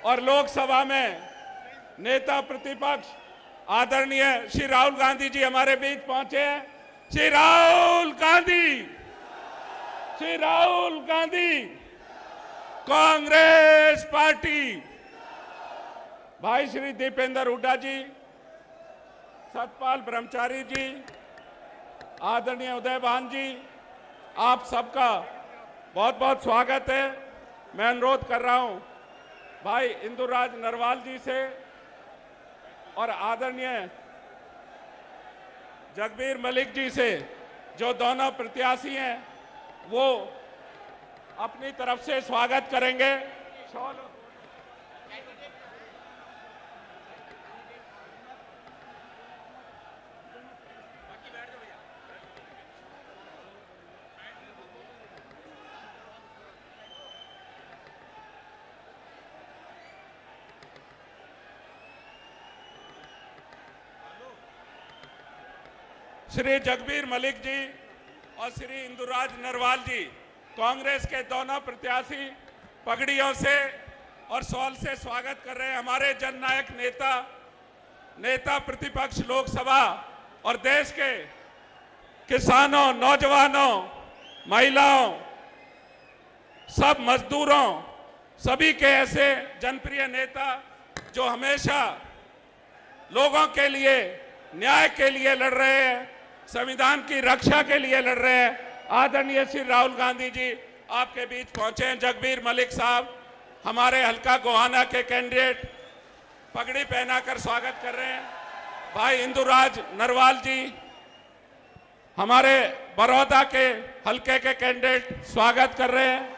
और लोकसभा में नेता प्रतिपक्ष आदरणीय श्री राहुल गांधी जी हमारे बीच पहुंचे हैं। श्री राहुल गांधी, श्री राहुल गांधी, कांग्रेस पार्टी। भाई श्री दीपेंद्र हुड्डा जी, सतपाल ब्रह्मचारी जी, आदरणीय उदयभान जी, आप सबका बहुत बहुत स्वागत है। मैं अनुरोध कर रहा हूं भाई इंदुराज नरवाल जी से और आदरणीय जगबीर मलिक जी से, जो दोनों प्रत्याशी हैं, वो अपनी तरफ से स्वागत करेंगे। श्री जगबीर मलिक जी और श्री इंदुराज नरवाल जी, कांग्रेस के दोनों प्रत्याशी, पगड़ियों से और शॉल से स्वागत कर रहे हैं। हमारे जननायक नेता प्रतिपक्ष लोकसभा और देश के किसानों, नौजवानों, महिलाओं, सब मजदूरों, सभी के ऐसे जनप्रिय नेता जो हमेशा लोगों के लिए, न्याय के लिए लड़ रहे हैं, संविधान की रक्षा के लिए लड़ रहे हैं। आदरणीय श्री राहुल गांधी जी आपके बीच पहुंचे हैं। जगबीर मलिक साहब हमारे हल्का गोहाना के कैंडिडेट, पगड़ी पहनाकर स्वागत कर रहे हैं। भाई इंदुराज नरवाल जी हमारे बड़ौदा के हल्के के कैंडिडेट, स्वागत कर रहे हैं।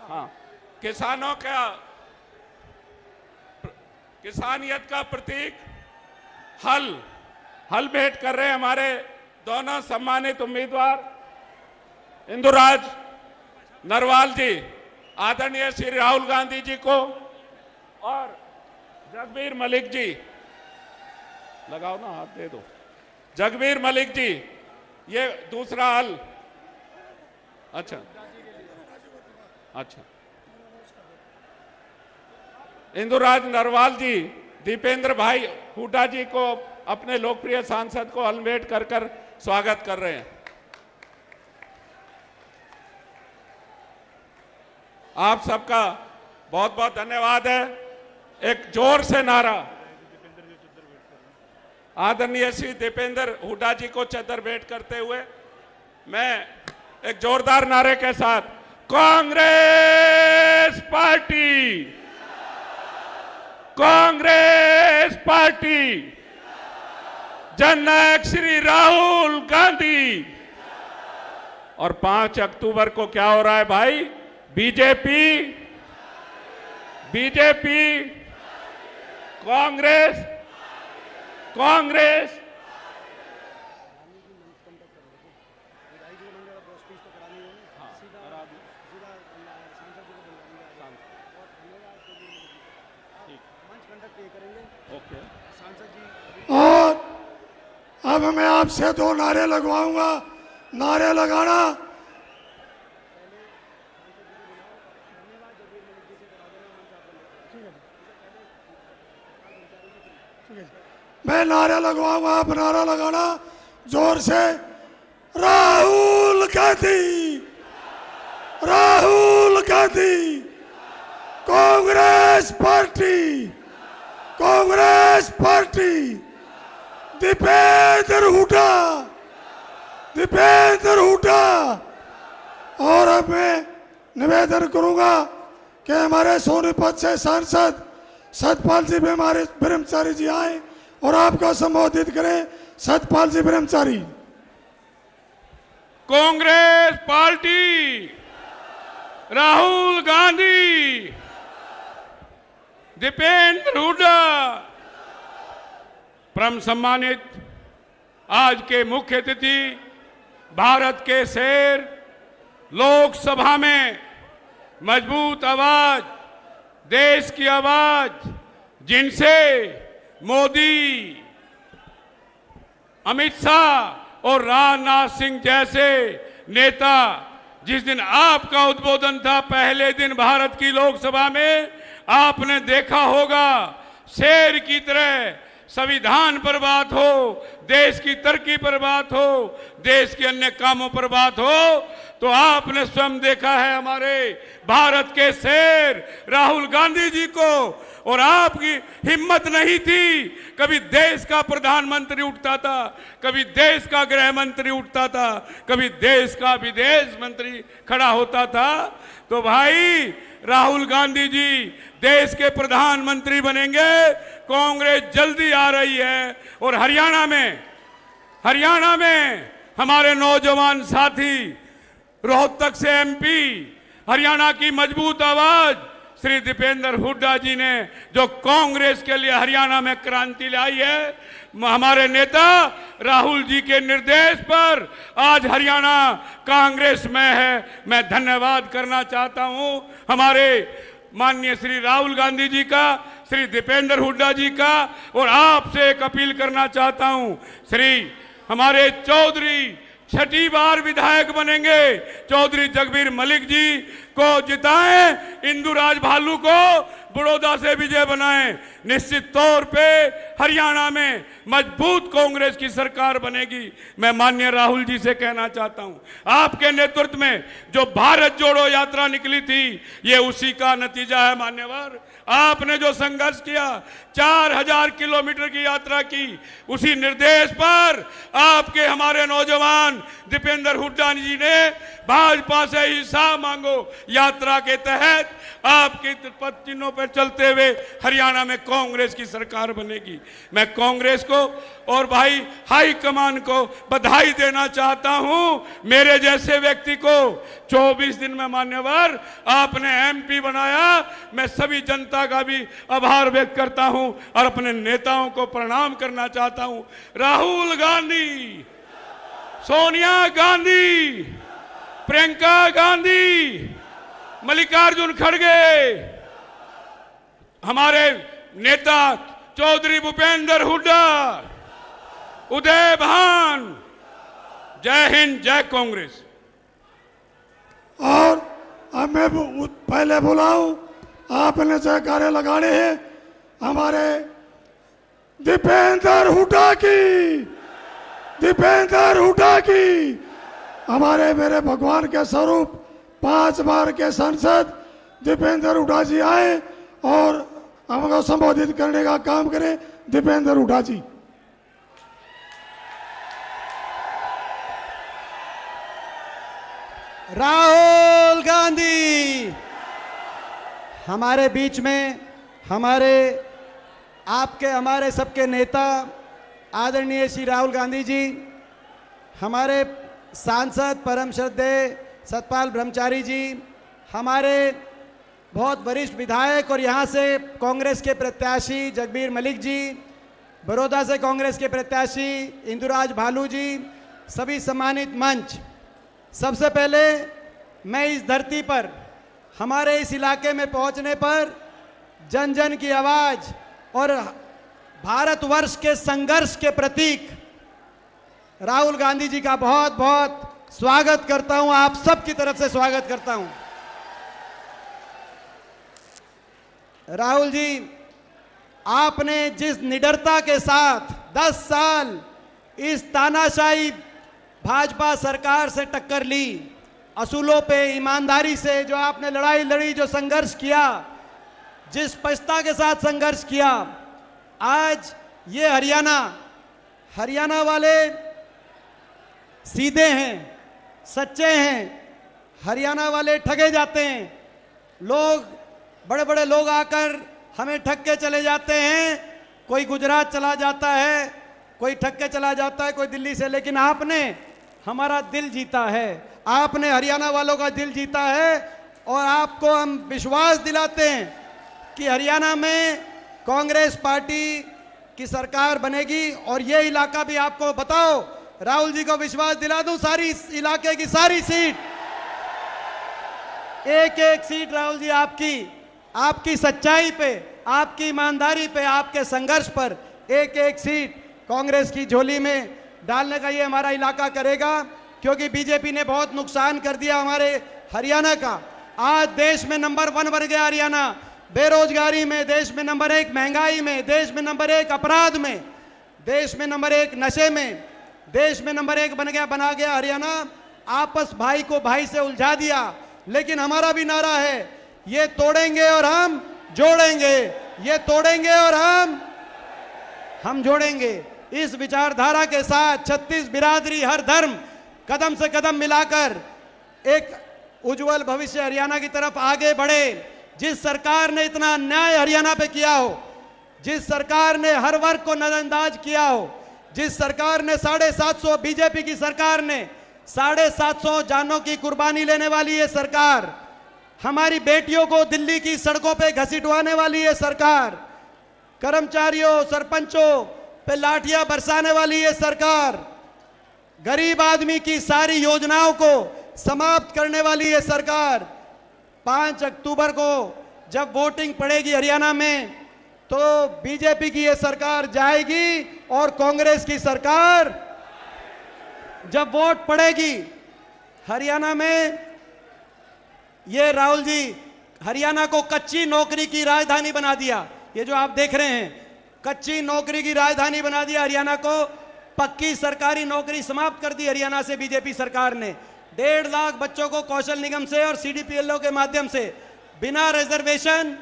हाँ, किसानियत का प्रतीक हल भेंट कर रहे हैं हमारे दोनों सम्मानित उम्मीदवार इंदुराज नरवाल जी, आदरणीय श्री राहुल गांधी जी को, और जगबीर मलिक जी, लगाओ ना हाथ दे दो। जगबीर मलिक जी, ये दूसरा हल। अच्छा, इंदुराज नरवाल जी दीपेंद्र भाई हुड्डा जी को, अपने लोकप्रिय सांसद को हेलमेट कर स्वागत कर रहे हैं। आप सबका बहुत बहुत धन्यवाद है। एक जोर से नारा आदरणीय श्री दीपेंद्र हुड्डा जी को चद्दर भेंट करते हुए मैं एक जोरदार नारे के साथ, कांग्रेस पार्टी, कांग्रेस पार्टी, जननायक श्री राहुल गांधी। और 5 अक्टूबर को क्या हो रहा है भाई? बीजेपी, कांग्रेस, कांग्रेस। और अब मैं आपसे 2 नारे लगवाऊंगा। नारे लगाना। मैं नारे लगवाऊंगा, आप नारा लगाना जोर से। Rahul Gandhi, Rahul Gandhi, Congress party, Congress party, Deepender Hooda, Deepender Hooda. और अब मैं निवेदन करूंगा कि हमारे सोनीपत से सांसद सतपाल जी ब्रह्मचारी जी आए और आपको संबोधित करें। सतपाल जी ब्रह्मचारी। कांग्रेस पार्टी, राहुल गांधी, दीपेंद्र हुड्डा। परम सम्मानित आज के मुख्य अतिथि, भारत के शेर, लोकसभा में मजबूत आवाज, देश की आवाज, जिनसे मोदी, अमित शाह और राजनाथ सिंह जैसे नेता, जिस दिन आपका उद्बोधन था पहले दिन भारत की लोकसभा में, आपने देखा होगा शेर की तरह संविधान पर बात हो, देश की तरक्की पर बात हो, देश के अन्य कामों पर बात हो, तो आपने स्वयं देखा है हमारे भारत के शेर राहुल गांधी जी को, और आपकी हिम्मत नहीं थी। कभी देश का प्रधानमंत्री उठता था, कभी देश का गृह मंत्री उठता था, कभी देश का विदेश मंत्री खड़ा होता था। तो भाई राहुल गांधी जी देश के प्रधानमंत्री बनेंगे, कांग्रेस जल्दी आ रही है। और हरियाणा में हमारे नौजवान साथी, रोहतक से एमपी, हरियाणा की मजबूत आवाज श्री दीपेंद्र हुड्डा जी ने जो कांग्रेस के लिए हरियाणा में क्रांति लाई है, हमारे नेता राहुल जी के निर्देश पर आज हरियाणा कांग्रेस में है। मैं धन्यवाद करना चाहता हूं हमारे माननीय श्री राहुल गांधी जी का, श्री दीपेंद्र हुड्डा जी का, और आपसे एक अपील करना चाहता हूं, श्री हमारे चौधरी छठी बार विधायक बनेंगे, चौधरी जगबीर मलिक जी को जिताएं, इंदुराज भालू को बड़ौदा से विजय बनाएं। निश्चित तौर पे हरियाणा में मजबूत कांग्रेस की सरकार बनेगी। मैं माननीय राहुल जी से कहना चाहता हूं, आपके नेतृत्व में जो भारत जोड़ो यात्रा निकली थी, ये उसी का नतीजा है। मान्यवर, आपने जो संघर्ष किया, 4000 किलोमीटर की यात्रा की, उसी निर्देश पर आपके हमारे नौजवान दीपेंद्र हुड्डा जी ने भाजपा से हिसाब मांगो यात्रा के तहत आपके पद चिन्हों पर चलते हुए हरियाणा में कांग्रेस की सरकार बनेगी। मैं कांग्रेस को और भाई हाई कमान को बधाई देना चाहता हूं। मेरे जैसे व्यक्ति को 24 दिन में मान्यवर आपने एमपी बनाया। मैं सभी जनता का भी आभार व्यक्त करता हूं और अपने नेताओं को प्रणाम करना चाहता हूं। राहुल गांधी, सोनिया गांधी, प्रियंका गांधी, मल्लिकार्जुन खड़गे, हमारे नेता चौधरी भूपेंद्र हुड्डा, उदय भान, जय हिंद, जय कांग्रेस। और अब मैं पहले बुलाऊं, आपने जयकारे लगाने हैं हमारे दीपेंद्र हुड्डा की, दीपेंद्र हुड्डा की, हमारे मेरे भगवान के स्वरूप 5 बार के सांसद दीपेंद्र हुड्डा जी आए और हमको संबोधित करने का काम करें। दीपेंद्र हुड्डा जी। राहुल गांधी हमारे बीच में, हमारे सबके नेता आदरणीय श्री राहुल गांधी जी, हमारे सांसद परम श्रद्धेय सतपाल ब्रह्मचारी जी, हमारे बहुत वरिष्ठ विधायक और यहाँ से कांग्रेस के प्रत्याशी जगबीर मलिक जी, बड़ौदा से कांग्रेस के प्रत्याशी इंदुराज भालू जी, सभी सम्मानित मंच। सबसे पहले मैं इस धरती पर, हमारे इस इलाके में पहुँचने पर जन जन की आवाज़ और भारतवर्ष के संघर्ष के प्रतीक राहुल गांधी जी का बहुत बहुत स्वागत करता हूं। आप सबकी तरफ से स्वागत करता हूं। राहुल जी, आपने जिस निडरता के साथ 10 साल इस तानाशाही भाजपा सरकार से टक्कर ली, असूलों पे ईमानदारी से जो आपने लड़ाई लड़ी, जो संघर्ष किया, जिस स्पष्टता के साथ संघर्ष किया, आज ये हरियाणा वाले सीधे हैं, सच्चे हैं। हरियाणा वाले ठगे जाते हैं, लोग, बड़े बड़े लोग आकर हमें ठग के चले जाते हैं। कोई गुजरात चला जाता है, कोई ठग के चला जाता है, कोई दिल्ली से, लेकिन आपने हमारा दिल जीता है, आपने हरियाणा वालों का दिल जीता है। और आपको हम विश्वास दिलाते हैं कि हरियाणा में कांग्रेस पार्टी की सरकार बनेगी। और ये इलाका भी आपको बताओ, राहुल जी को विश्वास दिला दूं, सारी इलाके की सारी सीट, एक एक सीट राहुल जी आपकी सच्चाई पे, आपकी ईमानदारी पे, आपके संघर्ष पर एक एक सीट कांग्रेस की झोली में डालने का ये हमारा इलाका करेगा, क्योंकि बीजेपी ने बहुत नुकसान कर दिया हमारे हरियाणा का। आज देश में नंबर 1 बन गया हरियाणा, बेरोजगारी में देश में नंबर 1, महंगाई में देश में नंबर 1, अपराध में देश में नंबर 1, नशे में देश में नंबर 1 बना गया हरियाणा। आपस भाई को भाई से उलझा दिया। लेकिन हमारा भी नारा है, ये तोड़ेंगे और हम जोड़ेंगे, ये तोड़ेंगे और हम जोड़ेंगे। इस विचारधारा के साथ 36 बिरादरी, हर धर्म कदम से कदम मिलाकर एक उज्जवल भविष्य हरियाणा की तरफ आगे बढ़े। जिस सरकार ने इतना अन्याय हरियाणा पे किया हो, जिस सरकार ने हर वर्ग को नजरअंदाज किया हो, जिस सरकार ने 750 बीजेपी की सरकार ने 750 जानों की कुर्बानी लेने वाली ये सरकार, हमारी बेटियों को दिल्ली की सड़कों पे घसीटवाने वाली ये सरकार, कर्मचारियों सरपंचों पे लाठियां बरसाने वाली ये सरकार, गरीब आदमी की सारी योजनाओं को समाप्त करने वाली ये सरकार, 5 अक्टूबर को जब वोटिंग पड़ेगी हरियाणा में तो बीजेपी की ये सरकार जाएगी और कांग्रेस की सरकार जब वोट पड़ेगी हरियाणा में, ये राहुल जी हरियाणा को कच्ची नौकरी की राजधानी बना दिया। ये जो आप देख रहे हैं, कच्ची नौकरी की राजधानी बना दिया हरियाणा को। पक्की सरकारी नौकरी समाप्त कर दी हरियाणा से बीजेपी सरकार ने। 1.5 लाख बच्चों को कौशल निगम से और सीडीपीएलओ के माध्यम से बिना रिजर्वेशन,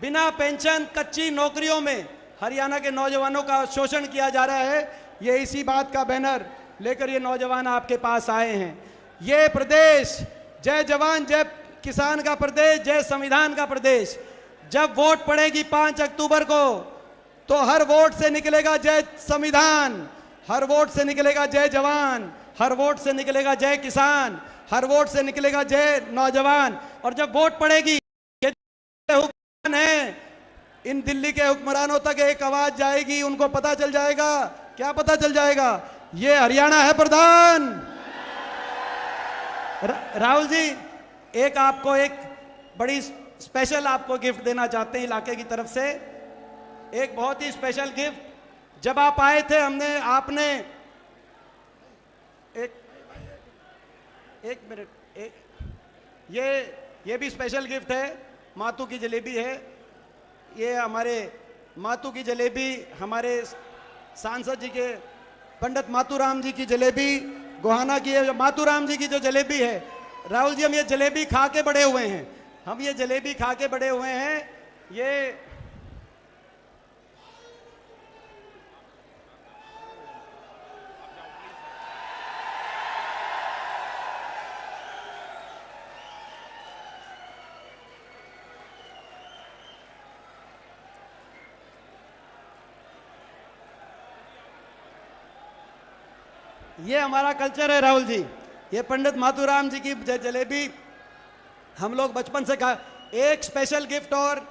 बिना पेंशन, कच्ची नौकरियों में हरियाणा के नौजवानों का शोषण किया जा रहा है। ये इसी बात का बैनर लेकर ये नौजवान आपके पास आए हैं। ये प्रदेश जय जवान जय किसान का प्रदेश, जय संविधान का प्रदेश। जब वोट पड़ेगी 5 अक्टूबर को तो हर वोट से निकलेगा जय संविधान, हर वोट से निकलेगा जय जवान, हर वोट से निकलेगा जय किसान, हर वोट से निकलेगा जय नौजवान। और जब वोट पड़ेगी हुक्मरान है, इन दिल्ली के हुक्मरानों तक एक आवाज जाएगी, उनको पता चल जाएगा। क्या पता चल जाएगा? ये हरियाणा है प्रधान। राहुल जी, एक आपको एक बड़ी स्पेशल आपको गिफ्ट देना चाहते हैं इलाके की तरफ से, एक बहुत ही स्पेशल गिफ्ट। जब आप आए थे आपने एक मिनट, ये भी स्पेशल गिफ्ट है, मातू की जलेबी है। ये हमारे मातू की जलेबी, हमारे सांसद जी के पंडित मातूराम जी की जलेबी, गोहाना की मातूराम जी की जो जलेबी है। राहुल जी, हम ये जलेबी खा के बड़े हुए हैं, हम ये जलेबी खा के बड़े हुए हैं। ये हमारा कल्चर है राहुल जी। ये पंडित मातूराम जी की जलेबी हम लोग बचपन से खा। एक स्पेशल गिफ्ट और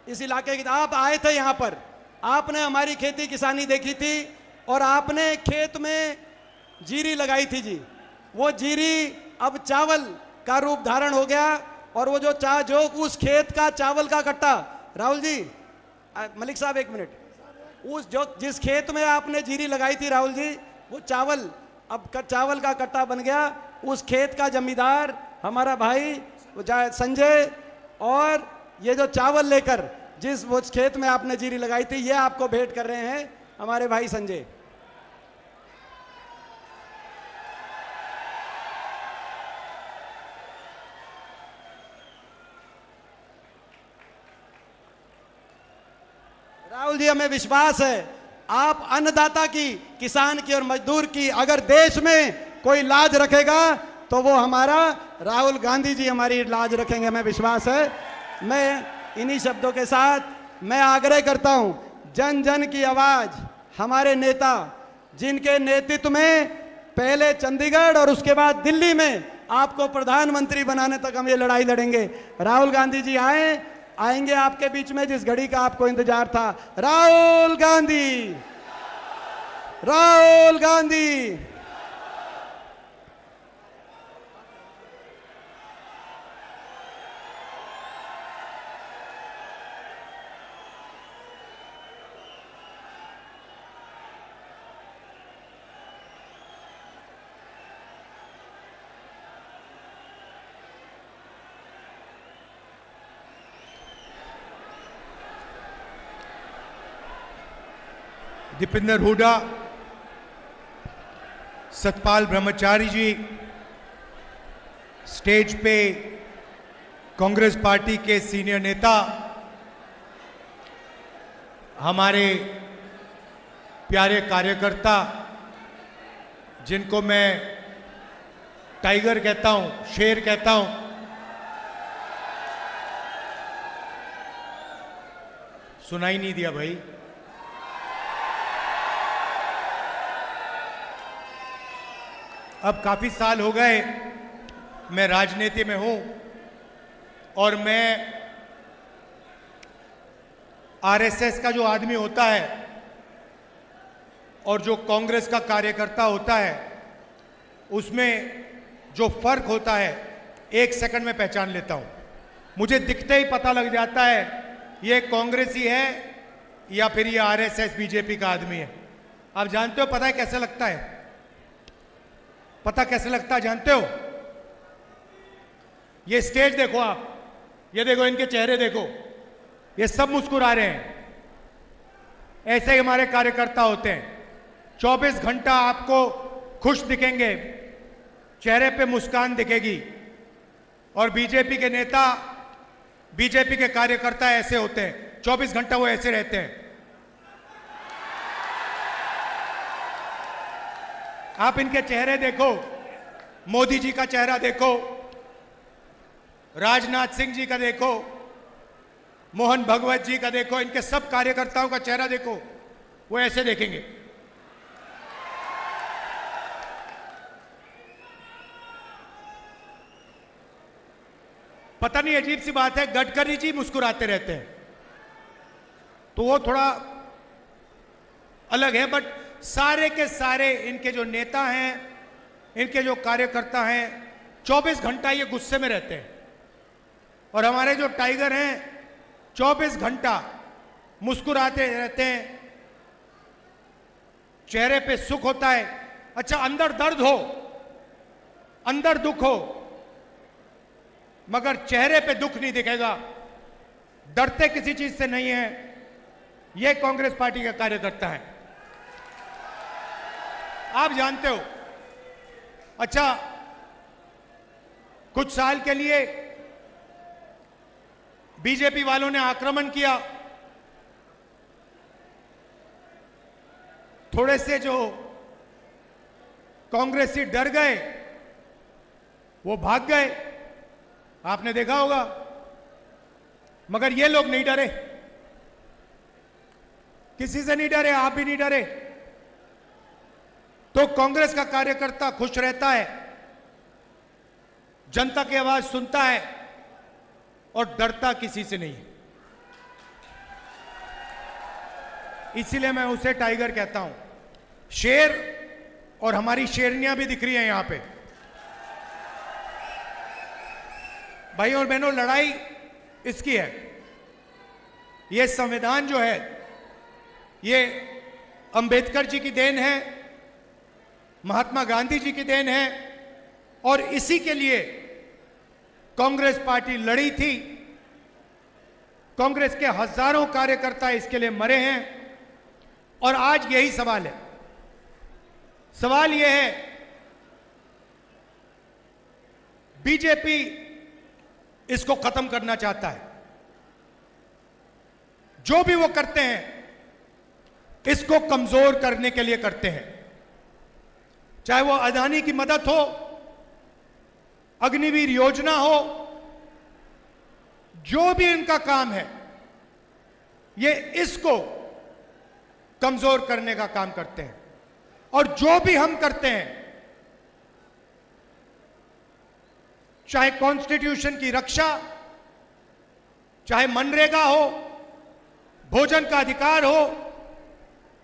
इस इलाके की, आप आए थे यहाँ पर, आपने हमारी खेती किसानी देखी थी और आपने खेत में जीरी लगाई थी जी। वो जीरी अब चावल का रूप धारण हो गया और वो जो उस खेत का चावल का कट्टा, राहुल जी, मलिक साहब एक मिनट, जिस खेत में आपने जीरी लगाई थी राहुल जी, वो चावल अब चावल का कट्टा बन गया। उस खेत का जमींदार हमारा भाई संजय, और ये जो चावल लेकर जिस वो खेत में आपने जीरी लगाई थी, ये आपको भेंट कर रहे हैं हमारे भाई संजय। राहुल जी, हमें विश्वास है आप अन्नदाता की, किसान की और मजदूर की अगर देश में कोई लाज रखेगा तो वो हमारा राहुल गांधी जी हमारी लाज रखेंगे, हमें विश्वास है। मैं इन्हीं शब्दों के साथ मैं आग्रह करता हूं, जन जन की आवाज, हमारे नेता जिनके नेतृत्व में पहले चंडीगढ़ और उसके बाद दिल्ली में आपको प्रधानमंत्री बनाने तक हम ये लड़ाई लड़ेंगे। राहुल गांधी जी आएंगे आपके बीच में, जिस घड़ी का आपको इंतजार था। राहुल गांधी, राहुल गांधी। दीपेंद्र हुड्डा, सतपाल ब्रह्मचारी जी, स्टेज पे कांग्रेस पार्टी के सीनियर नेता, हमारे प्यारे कार्यकर्ता जिनको मैं टाइगर कहता हूं, शेर कहता हूं, सुनाई नहीं दिया भाई। अब काफी साल हो गए मैं राजनीति में हूं और मैं आरएसएस का जो आदमी होता है और जो कांग्रेस का कार्यकर्ता होता है उसमें जो फर्क होता है 1 सेकंड में पहचान लेता हूं। मुझे दिखते ही पता लग जाता है ये कांग्रेसी है या फिर ये आरएसएस बीजेपी का आदमी है। आप जानते हो पता है कैसे लगता है? पता कैसे लगता है जानते हो? ये स्टेज देखो आप, ये देखो इनके चेहरे देखो, ये सब मुस्कुरा रहे हैं। ऐसे ही हमारे कार्यकर्ता होते हैं, 24 घंटा आपको खुश दिखेंगे, चेहरे पे मुस्कान दिखेगी। और बीजेपी के नेता, बीजेपी के कार्यकर्ता ऐसे होते हैं, 24 घंटा वो ऐसे रहते हैं। आप इनके चेहरे देखो, मोदी जी का चेहरा देखो, राजनाथ सिंह जी का देखो, मोहन भगवत जी का देखो, इनके सब कार्यकर्ताओं का चेहरा देखो, वो ऐसे देखेंगे। पता नहीं अजीब सी बात है, गडकरी जी मुस्कुराते रहते हैं तो वो थोड़ा अलग है, बट सारे के सारे इनके जो नेता हैं, इनके जो कार्यकर्ता हैं, 24 घंटा ये गुस्से में रहते हैं। और हमारे जो टाइगर हैं 24 घंटा मुस्कुराते रहते हैं, चेहरे पे सुख होता है। अच्छा, अंदर दर्द हो, अंदर दुख हो, मगर चेहरे पे दुख नहीं दिखेगा, डरते किसी चीज से नहीं है। ये कांग्रेस पार्टी का कार्यकर्ता है, आप जानते हो। अच्छा, कुछ साल के लिए बीजेपी वालों ने आक्रमण किया, थोड़े से जो कांग्रेसी डर गए, वो भाग गए, आपने देखा होगा। मगर ये लोग नहीं डरे, किसी से नहीं डरे, आप भी नहीं डरे। तो कांग्रेस का कार्यकर्ता खुश रहता है, जनता की आवाज सुनता है और डरता किसी से नहीं। इसीलिए मैं उसे टाइगर कहता हूं, शेर। और हमारी शेरनियां भी दिख रही हैं यहां पे। भाई और बहनों, लड़ाई इसकी है। ये संविधान जो है ये अंबेडकर जी की देन है, महात्मा गांधी जी की देन है, और इसी के लिए कांग्रेस पार्टी लड़ी थी। कांग्रेस के हजारों कार्यकर्ता इसके लिए मरे हैं। और आज यही सवाल है, सवाल यह है, बीजेपी इसको खत्म करना चाहता है। जो भी वो करते हैं इसको कमजोर करने के लिए करते हैं, चाहे वो अदानी की मदद हो, अग्निवीर योजना हो, जो भी इनका काम है ये इसको कमजोर करने का काम करते हैं। और जो भी हम करते हैं, चाहे कॉन्स्टिट्यूशन की रक्षा, चाहे मनरेगा हो, भोजन का अधिकार हो,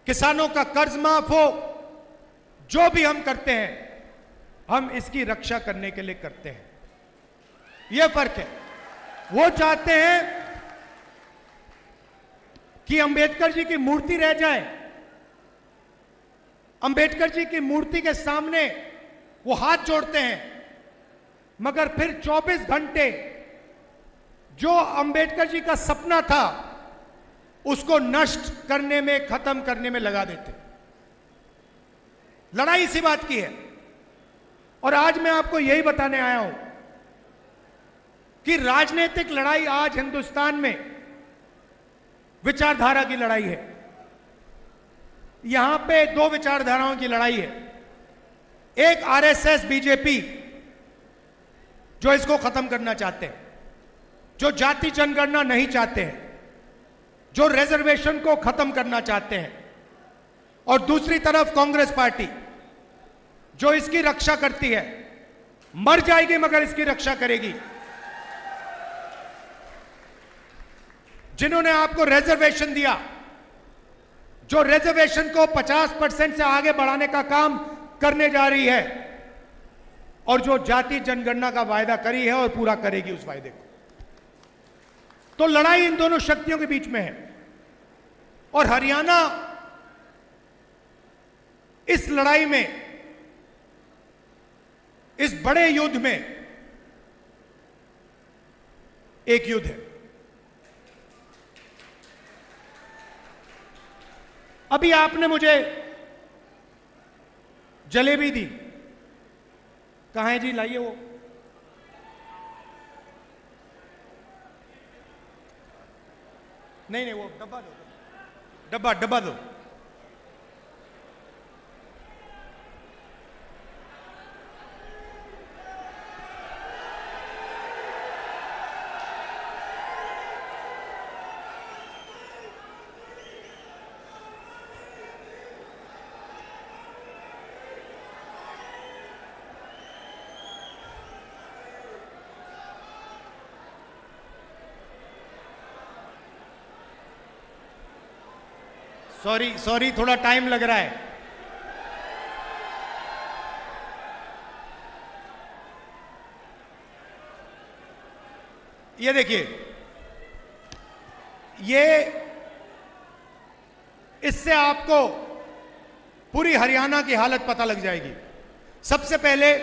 किसानों का कर्ज माफ हो, जो भी हम करते हैं हम इसकी रक्षा करने के लिए करते हैं। यह फर्क है। वो चाहते हैं कि अंबेडकर जी की मूर्ति रह जाए, अंबेडकर जी की मूर्ति के सामने वो हाथ जोड़ते हैं, मगर फिर 24 घंटे जो अंबेडकर जी का सपना था उसको नष्ट करने में, खत्म करने में लगा देते। लड़ाई इसी बात की है। और आज मैं आपको यही बताने आया हूं कि राजनीतिक लड़ाई आज हिंदुस्तान में विचारधारा की लड़ाई है। यहां पे दो विचारधाराओं की लड़ाई है। एक आरएसएस, बीजेपी जो इसको खत्म करना चाहते हैं, जो जाति जनगणना नहीं चाहते हैं, जो रिजर्वेशन को खत्म करना चाहते हैं, और दूसरी तरफ कांग्रेस पार्टी जो इसकी रक्षा करती है, मर जाएगी मगर इसकी रक्षा करेगी। जिन्होंने आपको रिजर्वेशन दिया, जो रिजर्वेशन को 50% से आगे बढ़ाने का काम करने जा रही है, और जो जाति जनगणना का वायदा करी है और पूरा करेगी उस वायदे को। तो लड़ाई इन दोनों शक्तियों के बीच में है। और हरियाणा इस लड़ाई में, इस बड़े युद्ध में एक युद्ध है। अभी आपने मुझे जलेबी दी, कहां है जी, लाइए वो। नहीं, वो डब्बा दो, डब्बा दो। सॉरी, थोड़ा टाइम लग रहा है। ये देखिए, ये इससे आपको पूरी हरियाणा की हालत पता लग जाएगी। सबसे पहले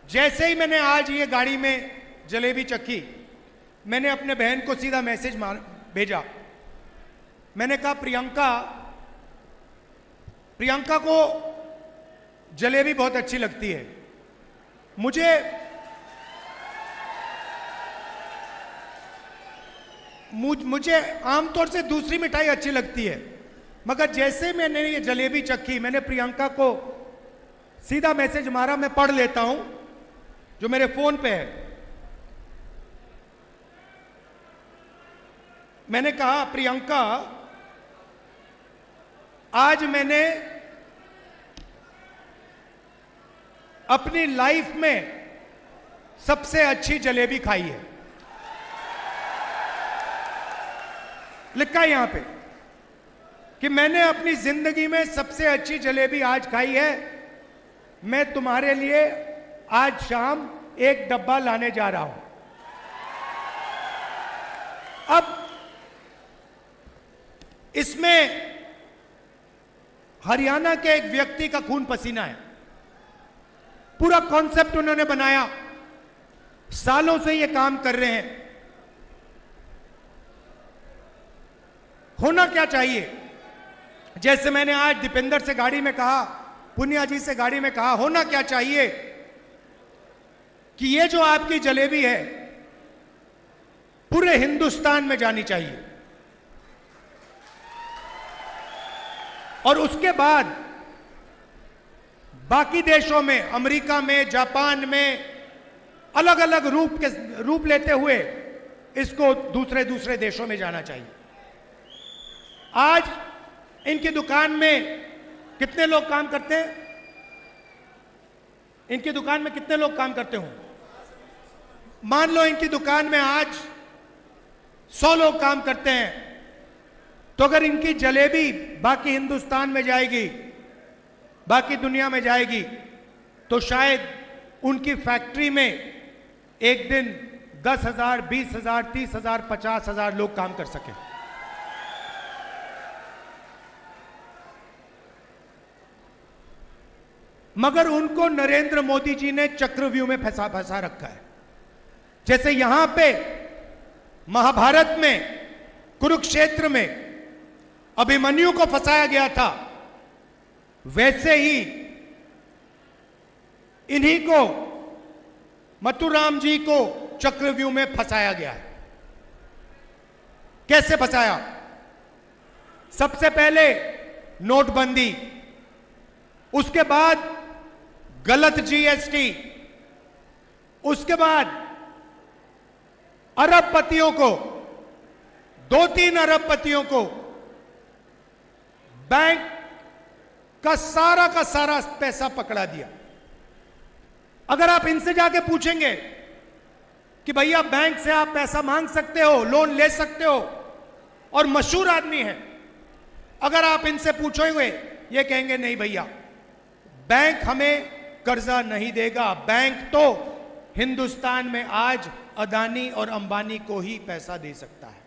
जैसे ही मैंने आज ये गाड़ी में जलेबी चखी, मैंने अपने बहन को सीधा मैसेज भेजा। मैंने कहा प्रियंका को जलेबी बहुत अच्छी लगती है। मुझे आमतौर से दूसरी मिठाई अच्छी लगती है, मगर जैसे मैंने ये जलेबी चखी, मैंने प्रियंका को सीधा मैसेज मारा। मैं पढ़ लेता हूं जो मेरे फोन पे है। मैंने कहा, प्रियंका, आज मैंने अपनी लाइफ में सबसे अच्छी जलेबी खाई है। लिखा है यहां पे कि मैंने अपनी जिंदगी में सबसे अच्छी जलेबी आज खाई है। मैं तुम्हारे लिए आज शाम एक डब्बा लाने जा रहा हूं। अब इसमें हरियाणा के एक व्यक्ति का खून पसीना है। पूरा कॉन्सेप्ट उन्होंने बनाया, सालों से ये काम कर रहे हैं। होना क्या चाहिए, जैसे मैंने आज दीपेंद्र से गाड़ी में कहा, पुनिया जी से गाड़ी में कहा, होना क्या चाहिए कि ये जो आपकी जलेबी है पूरे हिंदुस्तान में जानी चाहिए। और उसके बाद बाकी देशों में, अमेरिका में, जापान में, अलग अलग रूप लेते हुए इसको दूसरे देशों में जाना चाहिए। आज इनकी दुकान में कितने लोग काम करते हैं? इनकी दुकान में कितने लोग काम करते हो? मान लो इनकी दुकान में आज 100 लोग काम करते हैं, तो अगर इनकी जलेबी बाकी हिंदुस्तान में जाएगी, बाकी दुनिया में जाएगी, तो शायद उनकी फैक्ट्री में एक दिन 10,000, 20,000, 30,000, 50,000 लोग काम कर सकें। मगर उनको नरेंद्र मोदी जी ने चक्रव्यूह में फंसा रखा है। जैसे यहां पे महाभारत में कुरुक्षेत्र में अभिमन्यु को फंसाया गया था, वैसे ही इन्हीं को, मथुराम जी को चक्रव्यूह में फंसाया गया है। कैसे फंसाया? सबसे पहले नोटबंदी, उसके बाद गलत जीएसटी, उसके बाद अरबपतियों को, 2-3 अरबपतियों को बैंक का सारा पैसा पकड़ा दिया। अगर आप इनसे जाके पूछेंगे कि भैया बैंक से आप पैसा मांग सकते हो, लोन ले सकते हो, और मशहूर आदमी है, अगर आप इनसे पूछोगे ये कहेंगे नहीं भैया, बैंक हमें कर्जा नहीं देगा, बैंक तो हिंदुस्तान में आज अदानी और अंबानी को ही पैसा दे सकता है।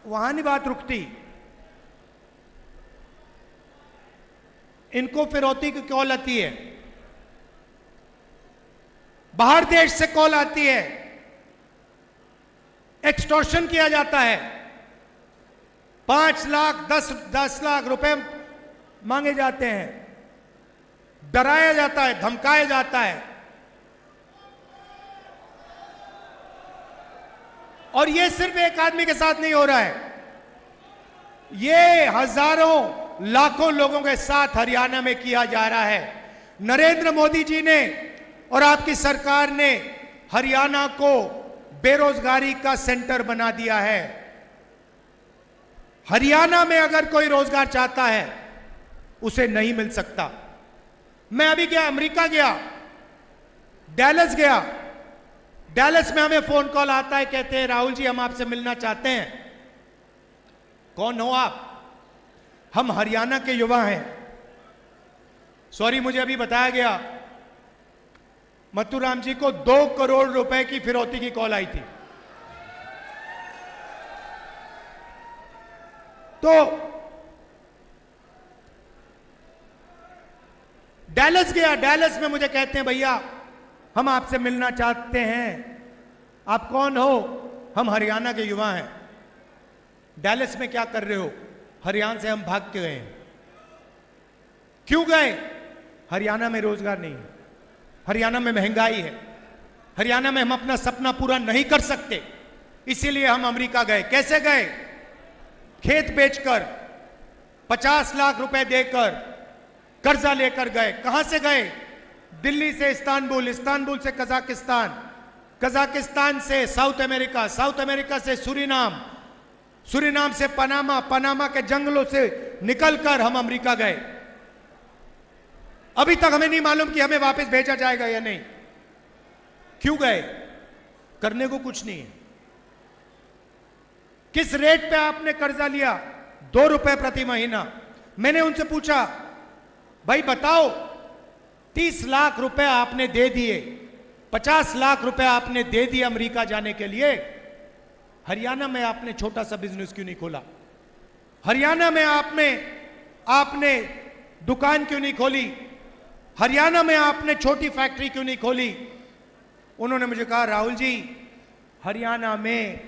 वहां नहीं बात रुकती, इनको फिरौती की कॉल आती है, बाहर देश से कॉल आती है, एक्सटॉर्शन किया जाता है, 5 लाख 10 लाख रुपए मांगे जाते हैं, डराया जाता है, धमकाया जाता है। और यह सिर्फ एक आदमी के साथ नहीं हो रहा है, यह हजारों लाखों लोगों के साथ हरियाणा में किया जा रहा है। नरेंद्र मोदी जी ने और आपकी सरकार ने हरियाणा को बेरोजगारी का सेंटर बना दिया है। हरियाणा में अगर कोई रोजगार चाहता है उसे नहीं मिल सकता। मैं अभी गया, अमेरिका गया, डैलस गया, डैलस में हमें फोन कॉल आता है, कहते हैं राहुल जी हम आपसे मिलना चाहते हैं। कौन हो आप? हम हरियाणा के युवा हैं। सॉरी, मुझे अभी बताया गया मथुराम जी को 2 करोड़ रुपए की फिरौती की कॉल आई थी। तो डैलस गया, डैलस में मुझे कहते हैं भैया हम आपसे मिलना चाहते हैं। आप कौन हो? हम हरियाणा के युवा हैं। डैलस में क्या कर रहे हो? हरियाणा से हम भाग के गए हैं। क्यों गए? हरियाणा में रोजगार नहीं है, हरियाणा में महंगाई है, हरियाणा में हम अपना सपना पूरा नहीं कर सकते, इसीलिए हम अमेरिका गए। कैसे गए? खेत बेचकर, 50 लाख रुपए देकर, कर्जा लेकर गए। कहां से गए? दिल्ली से इस्तांबुल, इस्तांबुल से कजाकिस्तान, कजाकिस्तान से साउथ अमेरिका, साउथ अमेरिका से सूरीनाम, सूरीनाम से पनामा, पनामा के जंगलों से निकलकर हम अमेरिका गए। अभी तक हमें नहीं मालूम कि हमें वापस भेजा जाएगा या नहीं। क्यों गए? करने को कुछ नहीं है। किस रेट पे आपने कर्जा लिया? 2 रुपए प्रति महीना। मैंने उनसे पूछा भाई बताओ, 30 लाख रुपए आपने दे दिए, 50 लाख रुपए आपने दे दिए अमेरिका जाने के लिए, हरियाणा में आपने छोटा सा बिजनेस क्यों नहीं खोला? हरियाणा में आपने दुकान क्यों नहीं खोली? हरियाणा में आपने छोटी फैक्ट्री क्यों नहीं खोली? उन्होंने मुझे कहा राहुल जी, हरियाणा में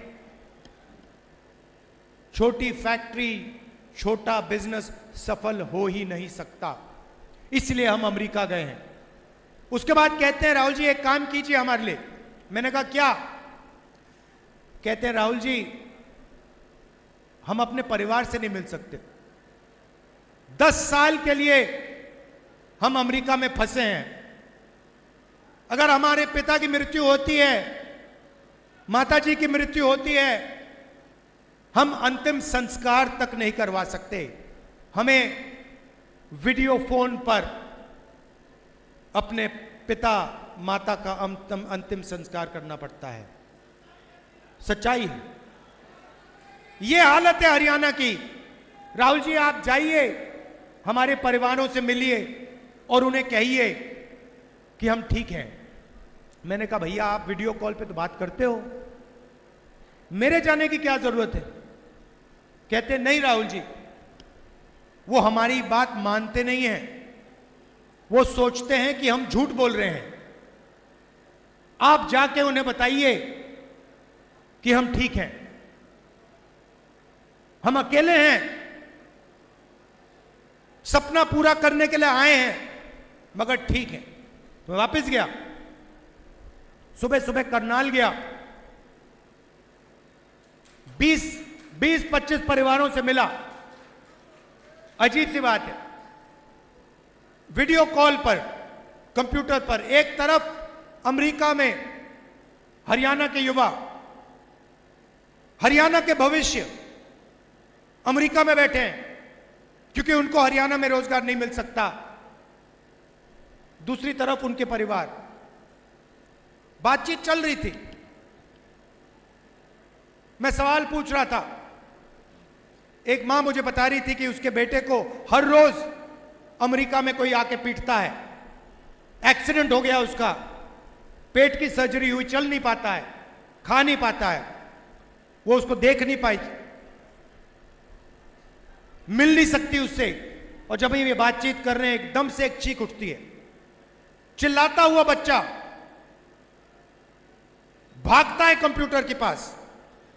छोटी फैक्ट्री, छोटा बिजनेस सफल हो ही नहीं सकता, इसलिए हम अमेरिका गए हैं। उसके बाद कहते हैं राहुल जी एक काम कीजिए हमारे लिए। मैंने कहा क्या? कहते हैं राहुल जी हम अपने परिवार से नहीं मिल सकते, 10 साल के लिए हम अमेरिका में फंसे हैं। अगर हमारे पिता की मृत्यु होती है, माता जी की मृत्यु होती है, हम अंतिम संस्कार तक नहीं करवा सकते। हमें वीडियो फोन पर अपने पिता माता का अंतिम संस्कार करना पड़ता है। सच्चाई है, यह हालत है हरियाणा की। राहुल जी आप जाइए, हमारे परिवारों से मिलिए और उन्हें कहिए कि हम ठीक हैं। मैंने कहा भैया आप वीडियो कॉल पे तो बात करते हो, मेरे जाने की क्या जरूरत है? कहते नहीं राहुल जी, वो हमारी बात मानते नहीं हैं, वो सोचते हैं कि हम झूठ बोल रहे हैं। आप जाके उन्हें बताइए कि हम ठीक हैं, हम अकेले हैं, सपना पूरा करने के लिए आए हैं, मगर ठीक है। तो मैं वापस गया, सुबह सुबह करनाल गया, 20-25 परिवारों से मिला। अजीब सी बात है, वीडियो कॉल पर, कंप्यूटर पर, एक तरफ अमेरिका में हरियाणा के युवा, हरियाणा के भविष्य अमेरिका में बैठे हैं क्योंकि उनको हरियाणा में रोजगार नहीं मिल सकता, दूसरी तरफ उनके परिवार। बातचीत चल रही थी, मैं सवाल पूछ रहा था। एक मां मुझे बता रही थी कि उसके बेटे को हर रोज अमेरिका में कोई आके पीटता है, एक्सीडेंट हो गया उसका, पेट की सर्जरी हुई, चल नहीं पाता है, खा नहीं पाता है, वो उसको देख नहीं पाई, मिल नहीं सकती उससे। और जब ये बातचीत कर रहे हैं, एकदम से एक चीख उठती है, चिल्लाता हुआ बच्चा भागता है कंप्यूटर के पास,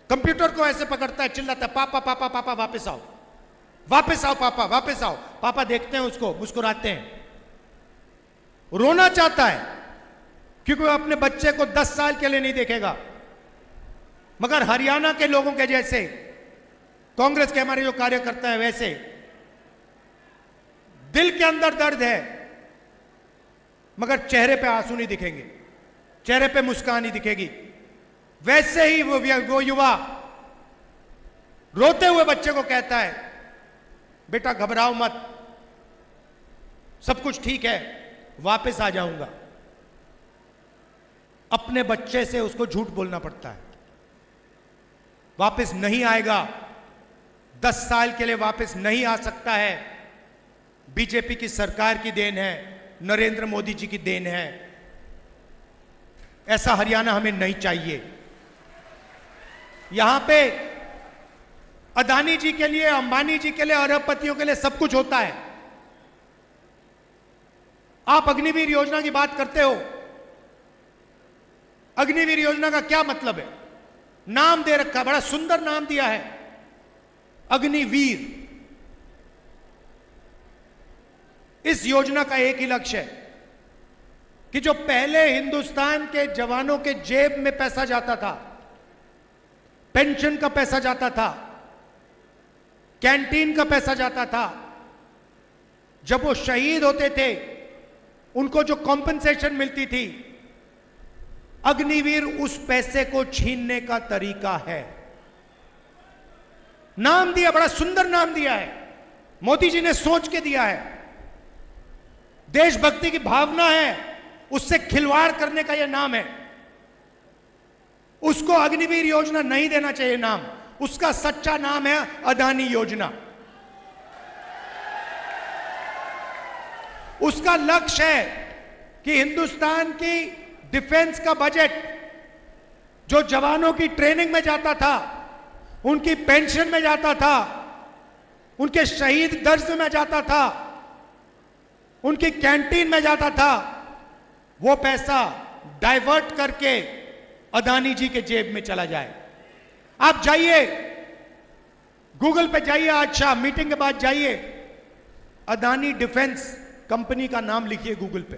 कंप्यूटर को ऐसे पकड़ता है, चिल्लाता है, पापा पापा पापा वापस आओ, वापस आओ पापा, वापस आओ। पापा देखते हैं उसको, मुस्कुराते हैं। रोना चाहता है क्योंकि वो अपने बच्चे को 10 साल के लिए नहीं देखेगा, मगर हरियाणा के लोगों के जैसे, कांग्रेस के हमारे जो कार्यकर्ता है वैसे, दिल के अंदर दर्द है, मगर चेहरे पे आंसू नहीं दिखेंगे, चेहरे पे मुस्कान नहीं दिखेगी। वैसे ही वो युवा रोते हुए बच्चे को कहता है, बेटा घबराओ मत, सब कुछ ठीक है, वापस आ जाऊंगा। अपने बच्चे से उसको झूठ बोलना पड़ता है, वापस नहीं आएगा, 10 साल के लिए वापस नहीं आ सकता है। बीजेपी की सरकार की देन है, नरेंद्र मोदी जी की देन है। ऐसा हरियाणा हमें नहीं चाहिए। यहां पे अदानी जी के लिए, अंबानी जी के लिए, अरबपतियों के लिए सब कुछ होता है। आप अग्निवीर योजना की बात करते हो, अग्निवीर योजना का क्या मतलब है? नाम दे रखा, बड़ा सुंदर नाम दिया है, अग्निवीर। इस योजना का एक ही लक्ष्य है कि जो पहले हिंदुस्तान के जवानों के जेब में पैसा जाता था, पेंशन का पैसा जाता था, कैंटीन का पैसा जाता था, जब वो शहीद होते थे उनको जो कॉम्पेंसेशन मिलती थी, अग्निवीर उस पैसे को छीनने का तरीका है। नाम दिया, बड़ा सुंदर नाम दिया है, मोदी जी ने सोच के दिया है। देशभक्ति की भावना है, उससे खिलवाड़ करने का यह नाम है। उसको अग्निवीर योजना नहीं देना चाहिए नाम, उसका सच्चा नाम है अदानी योजना। उसका लक्ष्य है कि हिंदुस्तान की डिफेंस का बजट जो जवानों की ट्रेनिंग में जाता था, उनकी पेंशन में जाता था, उनके शहीद दर्ज में जाता था, उनकी कैंटीन में जाता था, वो पैसा डाइवर्ट करके अदानी जी के जेब में चला जाए। आप जाइए, गूगल पे जाइए, आज शाम मीटिंग के बाद जाइए, अदानी डिफेंस कंपनी का नाम लिखिए गूगल पे,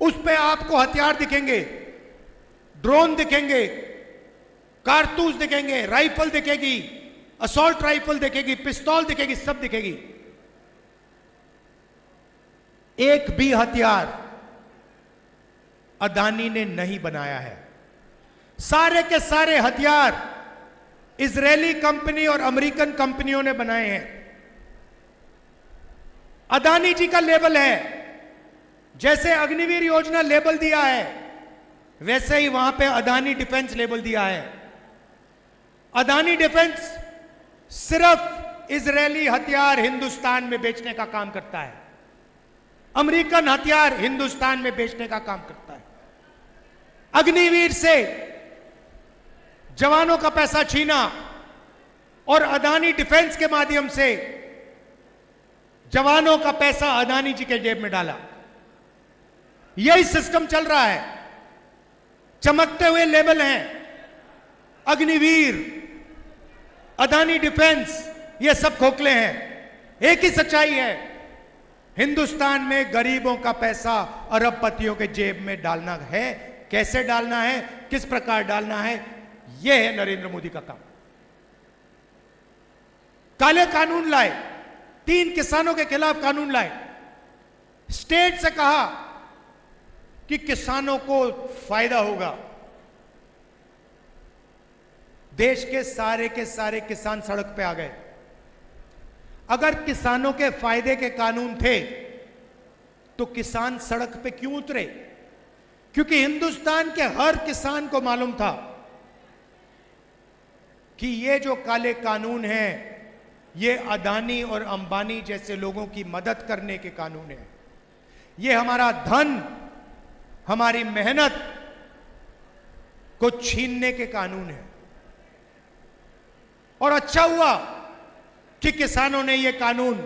उस पे आपको हथियार दिखेंगे, ड्रोन दिखेंगे, कारतूस दिखेंगे, राइफल दिखेगी, असॉल्ट राइफल दिखेगी, पिस्तौल दिखेगी, सब दिखेगी। एक भी हथियार अदानी ने नहीं बनाया है। सारे के सारे हथियार इजरायली कंपनी और अमेरिकन कंपनियों ने बनाए हैं। अदानी जी का लेबल है, जैसे अग्निवीर योजना लेबल दिया है, वैसे ही वहां पे अदानी डिफेंस लेबल दिया है। अदानी डिफेंस सिर्फ इजरायली हथियार हिंदुस्तान में बेचने का काम करता है, अमेरिकन हथियार हिंदुस्तान में बेचने का काम करता है। अग्निवीर से जवानों का पैसा छीना और अदानी डिफेंस के माध्यम से जवानों का पैसा अदानी जी के जेब में डाला। यही सिस्टम चल रहा है। चमकते हुए लेबल हैं, अग्निवीर, अदानी डिफेंस, ये सब खोखले हैं। एक ही सच्चाई है, हिंदुस्तान में गरीबों का पैसा अरबपतियों के जेब में डालना है। कैसे डालना है, किस प्रकार डालना है, यह है नरेंद्र मोदी का काम। काले कानून लाए, 3 किसानों के खिलाफ कानून लाए, स्टेट से कहा कि किसानों को फायदा होगा। देश के सारे किसान सड़क पे आ गए। अगर किसानों के फायदे के कानून थे तो किसान सड़क पे क्यों उतरे? क्योंकि हिंदुस्तान के हर किसान को मालूम था कि ये जो काले कानून हैं ये अदानी और अंबानी जैसे लोगों की मदद करने के कानून हैं। ये हमारा धन, हमारी मेहनत को छीनने के कानून हैं। और अच्छा हुआ कि किसानों ने ये कानून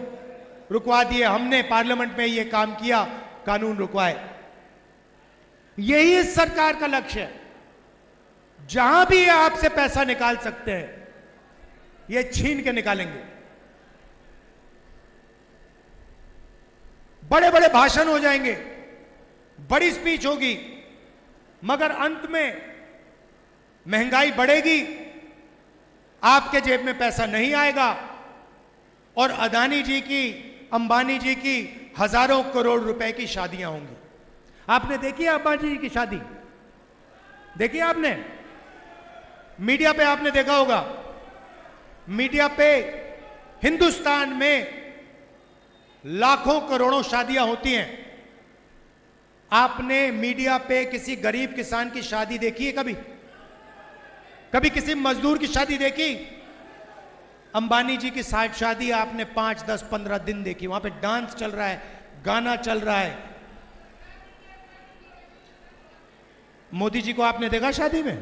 रुकवा दिए। हमने पार्लियामेंट में ये काम किया, कानून रुकवाए। यही इस सरकार का लक्ष्य है। जहां भी ये आपसे पैसा निकाल सकते हैं, ये छीन के निकालेंगे। बड़े बड़े भाषण हो जाएंगे, बड़ी स्पीच होगी, मगर अंत में महंगाई बढ़ेगी, आपके जेब में पैसा नहीं आएगा और अदानी जी की, अंबानी जी की हजारों करोड़ रुपए की शादियां होंगी। आपने देखी है अंबानी जी की शादी? देखी आपने? मीडिया पे आपने देखा होगा। मीडिया पे हिंदुस्तान में लाखों करोड़ों शादियां होती हैं। आपने मीडिया पे किसी गरीब किसान की शादी देखी है कभी? कभी किसी मजदूर की शादी देखी? अंबानी जी की शादी आपने 5, 10, 15 दिन देखी। वहां पे डांस चल रहा है, गाना चल रहा है। मोदी जी को आपने देखा शादी में?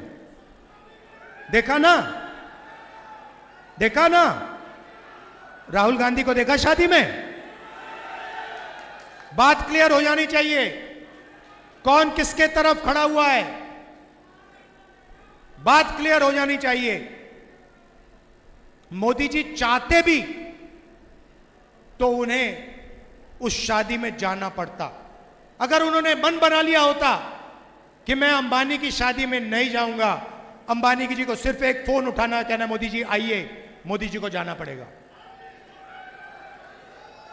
देखा ना? देखा ना? राहुल गांधी को देखा शादी में? बात क्लियर हो जानी चाहिए, कौन किसके तरफ खड़ा हुआ है। बात क्लियर हो जानी चाहिए। मोदी जी चाहते भी तो उन्हें उस शादी में जाना पड़ता। अगर उन्होंने मन बना लिया होता कि मैं अंबानी की शादी में नहीं जाऊंगा, अंबानी जी को सिर्फ एक फोन उठाना, कहना मोदी जी आइए, मोदी जी को जाना पड़ेगा।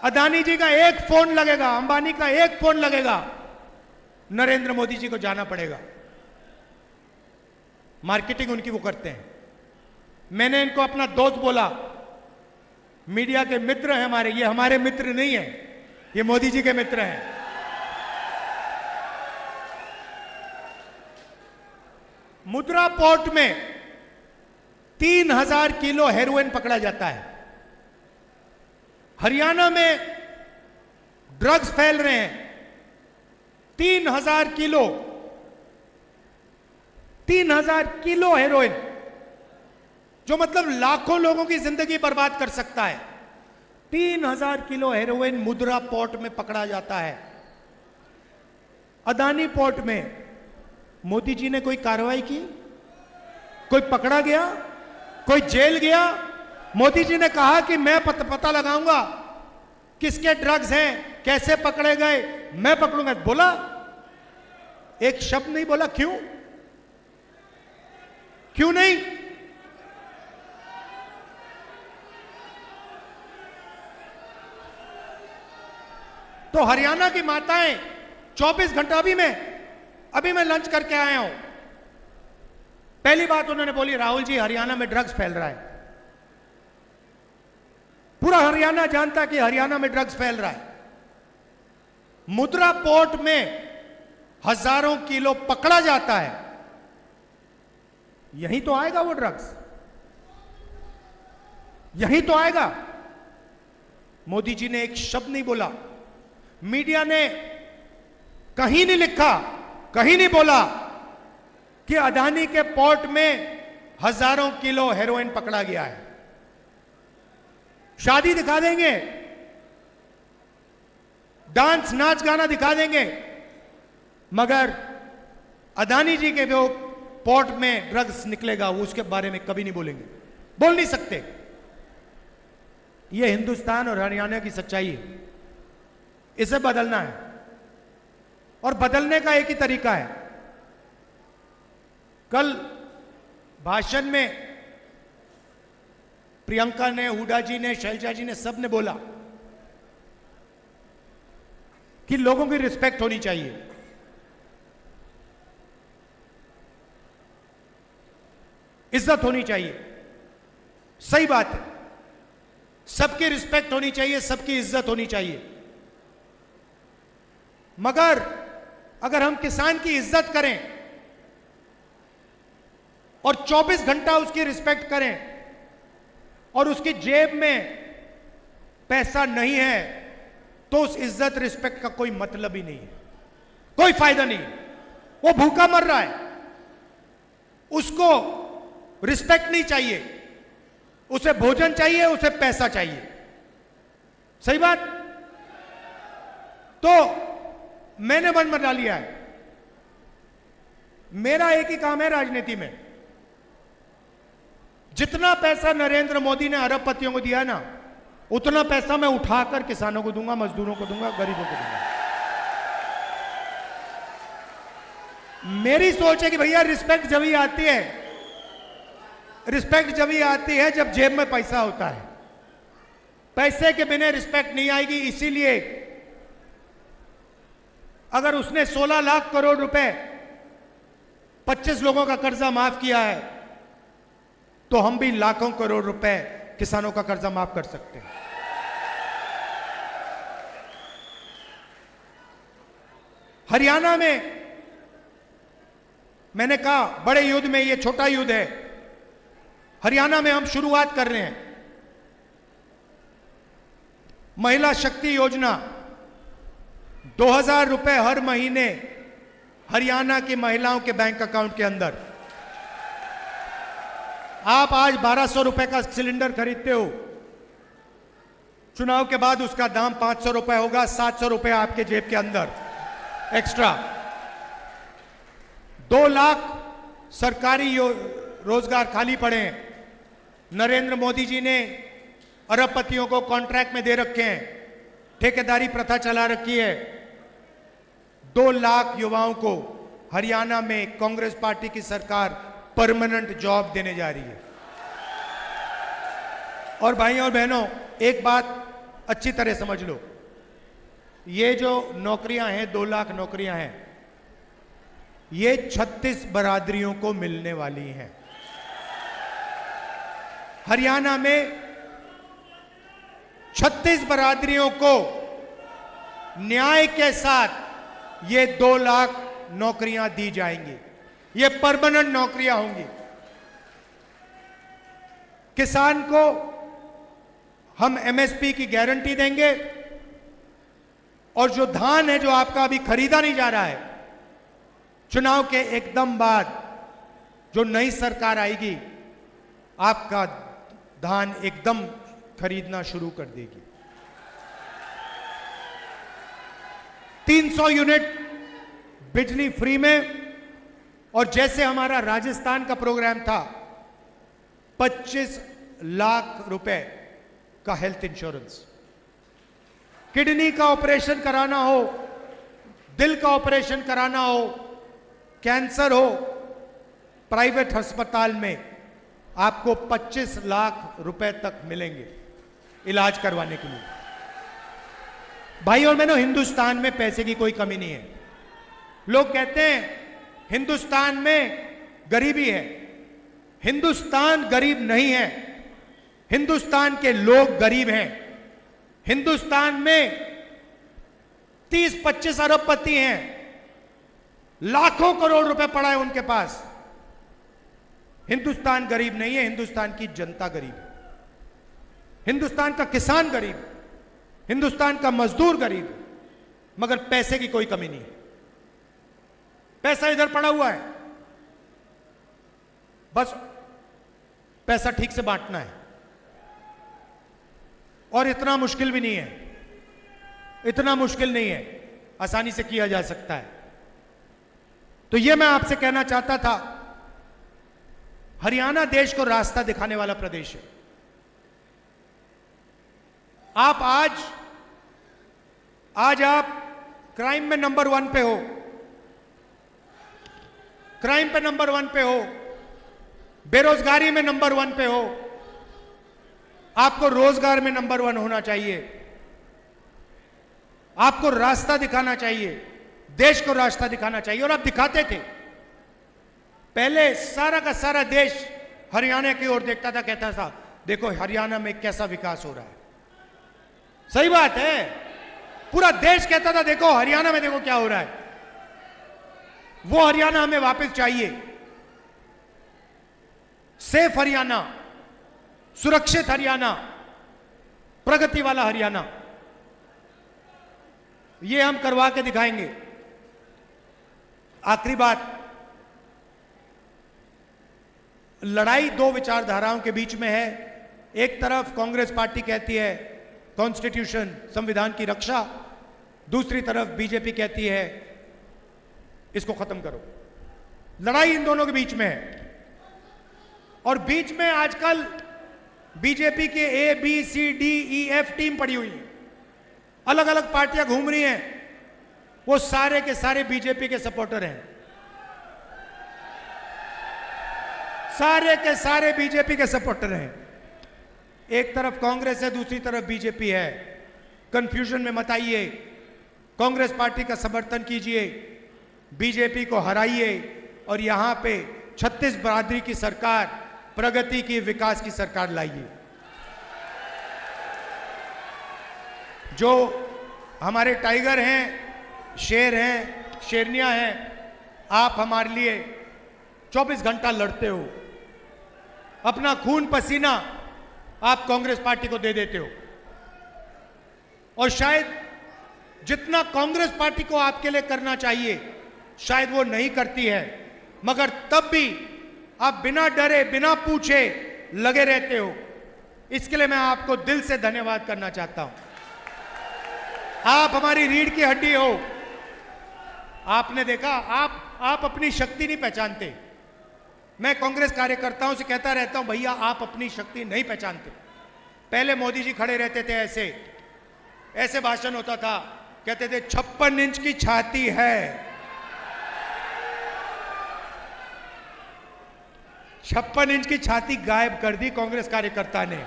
अदानी जी का एक फोन लगेगा, अंबानी का एक फोन लगेगा, नरेंद्र मोदी जी को जाना पड़ेगा। मार्केटिंग उनकी वो करते हैं। मैंने इनको अपना दोस्त बोला, मीडिया के मित्र हैं हमारे, ये हमारे मित्र नहीं है, ये मोदी जी के मित्र हैं। मुद्रा पोर्ट में 3000 किलो हेरोइन पकड़ा जाता है। हरियाणा में ड्रग्स फैल रहे हैं, 3000 किलो, 3000 किलो हेरोइन, जो मतलब लाखों लोगों की जिंदगी बर्बाद कर सकता है। 3000 किलो हेरोइन मुद्रा पोर्ट में पकड़ा जाता है। अदानी पोर्ट में मोदी जी ने कोई कार्रवाई की? कोई पकड़ा गया? कोई जेल गया? मोदी जी ने कहा कि मैं पता लगाऊंगा किसके ड्रग्स हैं, कैसे पकड़े गए, मैं पकड़ूंगा। बोला? एक शब्द नहीं बोला। क्यों? क्यों नहीं? तो हरियाणा की माताएं 24 घंटा, अभी मैं लंच करके आया हूं, पहली बात उन्होंने बोली, राहुल जी हरियाणा में ड्रग्स फैल रहा है। पूरा हरियाणा जानता कि हरियाणा में ड्रग्स फैल रहा है। मुद्रा पोर्ट में हजारों किलो पकड़ा जाता है। यहीं तो आएगा वो ड्रग्स, यहीं तो आएगा। मोदी जी ने एक शब्द नहीं बोला। मीडिया ने कहीं नहीं लिखा, कहीं नहीं बोला कि अदानी के पोर्ट में हजारों किलो हेरोइन पकड़ा गया है। शादी दिखा देंगे, डांस नाच गाना दिखा देंगे, मगर अदानी जी के जो पोर्ट में ड्रग्स निकलेगा वो उसके बारे में कभी नहीं बोलेंगे, बोल नहीं सकते। ये हिंदुस्तान और हरियाणा की सच्चाई है, इसे बदलना है और बदलने का एक ही तरीका है। कल भाषण में प्रियंका ने, हुड्डा जी ने, शैलजा जी ने, सब ने बोला कि लोगों की रिस्पेक्ट होनी चाहिए। इज्जत होनी चाहिए, सही बात है, सबकी रिस्पेक्ट होनी चाहिए, सबकी इज्जत होनी चाहिए। मगर अगर हम किसान की इज्जत करें और 24 घंटा उसकी रिस्पेक्ट करें और उसकी जेब में पैसा नहीं है, तो उस इज्जत रिस्पेक्ट का कोई मतलब ही नहीं है, कोई फायदा नहीं। वो भूखा मर रहा है, उसको रिस्पेक्ट नहीं चाहिए, उसे भोजन चाहिए, उसे पैसा चाहिए। सही बात। तो मैंने मन बना लिया है, मेरा एक ही काम है राजनीति में, जितना पैसा नरेंद्र मोदी ने अरबपतियों को दिया ना, उतना पैसा मैं उठाकर किसानों को दूंगा, मजदूरों को दूंगा, गरीबों को दूंगा। मेरी सोच है कि भैया रिस्पेक्ट जब ही आती है, रिस्पेक्ट जब ही आती है जब जेब में पैसा होता है। पैसे के बिना रिस्पेक्ट नहीं आएगी। इसीलिए अगर उसने 16 लाख करोड़ रुपए 25 लोगों का कर्जा माफ किया है, तो हम भी लाखों करोड़ रुपए किसानों का कर्जा माफ कर सकते हैं। हरियाणा में मैंने कहा बड़े युद्ध में ये छोटा युद्ध है। हरियाणा में हम शुरुआत कर रहे हैं महिला शक्ति योजना। 2000 रुपए हर महीने हरियाणा की महिलाओं के बैंक अकाउंट के अंदर। आप आज 1200 रुपए का सिलेंडर खरीदते हो, चुनाव के बाद उसका दाम 500 रुपए होगा, 700 रुपए आपके जेब के अंदर एक्स्ट्रा। 2 लाख सरकारी रोजगार खाली पड़े हैं। नरेंद्र मोदी जी ने अरबपतियों को कॉन्ट्रैक्ट में दे रखे हैं, ठेकेदारी प्रथा चला रखी है। 2 लाख युवाओं को हरियाणा में कांग्रेस पार्टी की सरकार परमानेंट जॉब देने जा रही है। और भाइयों और बहनों, एक बात अच्छी तरह समझ लो, ये जो नौकरियां हैं, 2 लाख नौकरियां हैं, ये 36 बरादरियों को मिलने वाली हैं। हरियाणा में 36 बरादरियों को न्याय के साथ ये 2 लाख नौकरियां दी जाएंगी। ये परमानेंट नौकरियां होंगी। किसान को हम एमएसपी की गारंटी देंगे, और जो धान है जो आपका अभी खरीदा नहीं जा रहा है, चुनाव के एकदम बाद जो नई सरकार आएगी, आपका धान एकदम खरीदना शुरू कर देगी। 300 यूनिट बिजली फ्री में, और जैसे हमारा राजस्थान का प्रोग्राम था, 25 लाख रुपए का हेल्थ इंश्योरेंस। किडनी का ऑपरेशन कराना हो, दिल का ऑपरेशन कराना हो, कैंसर हो, प्राइवेट अस्पताल में आपको 25 लाख रुपए तक मिलेंगे इलाज करवाने के लिए। भाई और बहनों, हिंदुस्तान में पैसे की कोई कमी नहीं है। लोग कहते हैं हिंदुस्तान में गरीबी है। हिंदुस्तान गरीब नहीं है, हिंदुस्तान के लोग गरीब हैं। हिंदुस्तान में 30-25 अरबपति हैं, लाखों करोड़ रुपए पड़ा है उनके पास। हिंदुस्तान गरीब नहीं है, हिंदुस्तान की जनता गरीब है। हिंदुस्तान का किसान गरीब है, हिंदुस्तान का मजदूर गरीब है, मगर पैसे की कोई कमी नहीं है। पैसा इधर पड़ा हुआ है, बस पैसा ठीक से बांटना है। और इतना मुश्किल भी नहीं है, इतना मुश्किल नहीं है, आसानी से किया जा सकता है। तो यह मैं आपसे कहना चाहता था हरियाणा देश को रास्ता दिखाने वाला प्रदेश है। आप आज आप क्राइम में नंबर 1 पे हो, क्राइम पे नंबर 1 पे हो, बेरोजगारी में नंबर 1 पे हो। आपको रोजगार में नंबर 1 होना चाहिए। आपको रास्ता दिखाना चाहिए, देश को रास्ता दिखाना चाहिए, और आप दिखाते थे। पहले सारा का सारा देश हरियाणा की ओर देखता था, कहता था देखो हरियाणा में कैसा विकास हो रहा है। सही बात है, पूरा देश कहता था देखो हरियाणा में देखो क्या हो रहा है। वो हरियाणा हमें वापस चाहिए, सेफ हरियाणा, सुरक्षित हरियाणा, प्रगति वाला हरियाणा। ये हम करवा के दिखाएंगे। आखिरी बात, लड़ाई दो विचारधाराओं के बीच में है। एक तरफ कांग्रेस पार्टी कहती है कॉन्स्टिट्यूशन, संविधान की रक्षा, दूसरी तरफ बीजेपी कहती है इसको खत्म करो। लड़ाई इन दोनों के बीच में है, और बीच में आजकल बीजेपी के ABCDEF टीम पड़ी हुई है, अलग अलग पार्टियां घूम रही हैं, वो सारे के सारे बीजेपी के सपोर्टर हैं, सारे के सारे बीजेपी के सपोर्टर हैं। एक तरफ कांग्रेस है, दूसरी तरफ बीजेपी है। कंफ्यूजन में मत आइए, कांग्रेस पार्टी का समर्थन कीजिए, बीजेपी को हराइए, और यहां पे 36 बरादरी की सरकार, प्रगति की, विकास की सरकार लाइए। जो हमारे टाइगर हैं, शेर हैं, शेरनियां हैं, आप हमारे लिए 24 घंटा लड़ते हो, अपना खून पसीना आप कांग्रेस पार्टी को दे देते हो, और शायद जितना कांग्रेस पार्टी को आपके लिए करना चाहिए शायद वो नहीं करती है, मगर तब भी आप बिना डरे, बिना पूछे लगे रहते हो। इसके लिए मैं आपको दिल से धन्यवाद करना चाहता हूं। आप हमारी रीढ़ की हड्डी हो। आपने देखा, आप अपनी शक्ति नहीं पहचानते। मैं कांग्रेस कार्यकर्ताओं से कहता रहता हूं, भैया आप अपनी शक्ति नहीं पहचानते। पहले मोदी जी खड़े रहते थे, ऐसे भाषण होता था, कहते थे 56 इंच की छाती है। 56 इंच की छाती गायब कर दी कांग्रेस कार्यकर्ता ने।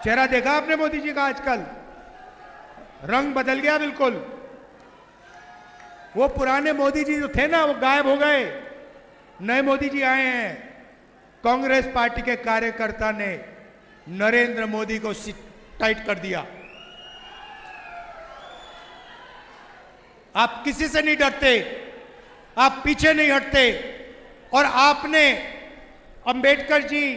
चेहरा देखा आपने मोदी जी का? आजकल रंग बदल गया बिल्कुल। वो पुराने मोदी जी जो थे ना, वो गायब हो गए, नए मोदी जी आए हैं। कांग्रेस पार्टी के कार्यकर्ता ने नरेंद्र मोदी को टाइट कर दिया। आप किसी से नहीं डरते, आप पीछे नहीं हटते, और आपने अंबेडकर जी,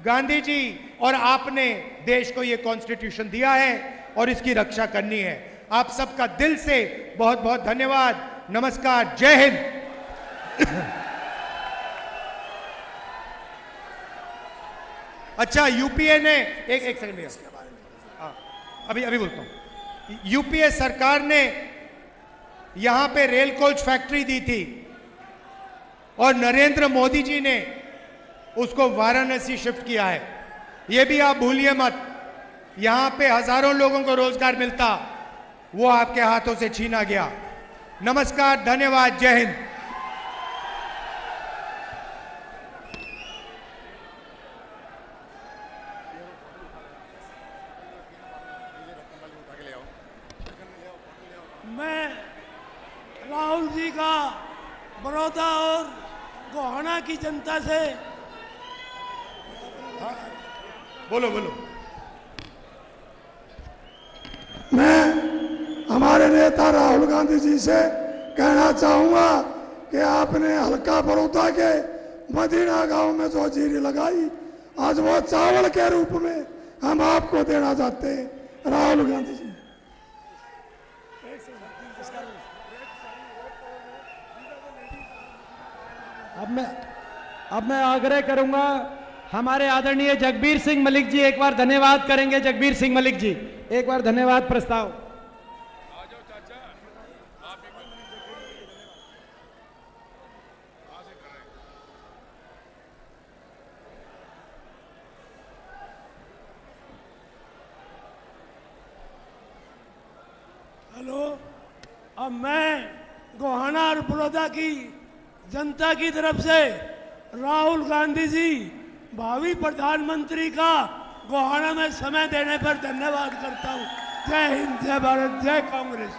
गांधी जी और आपने देश को यह कॉन्स्टिट्यूशन दिया है और इसकी रक्षा करनी है। आप सबका दिल से बहुत बहुत धन्यवाद। नमस्कार, जय हिंद। अच्छा, यूपीए ने एक सेकंड भैया, अभी बोलता हूं। यूपीए सरकार ने यहां पे रेल कोच फैक्ट्री दी थी, और नरेंद्र मोदी जी ने उसको वाराणसी शिफ्ट किया है। यह भी आप भूलिए मत। यहां पे हजारों लोगों को रोजगार मिलता, वो आपके हाथों से छीना गया। नमस्कार, धन्यवाद, जय हिंद। मैं राहुल जी का बड़ौदा और गोहाना की जनता से बोलो। मैं हमारे नेता राहुल गांधी जी से कहना चाहूंगा कि आपने हल्का बड़ौदा के मदीना गांव में जो जीरी लगाई, आज वो चावल के रूप में हम आपको देना चाहते हैं, राहुल गांधी जी। अब मैं आग्रह करूंगा, हमारे आदरणीय जगबीर सिंह मलिक जी एक बार धन्यवाद करेंगे। जगबीर सिंह मलिक जी एक बार धन्यवाद प्रस्ताव। हेलो, अब मैं गोहाना और बड़ौदा की जनता की तरफ से राहुल गांधी जी भावी प्रधानमंत्री का गोहाना में समय देने पर धन्यवाद करता हूँ। जय हिंद, जय भारत, जय कांग्रेस।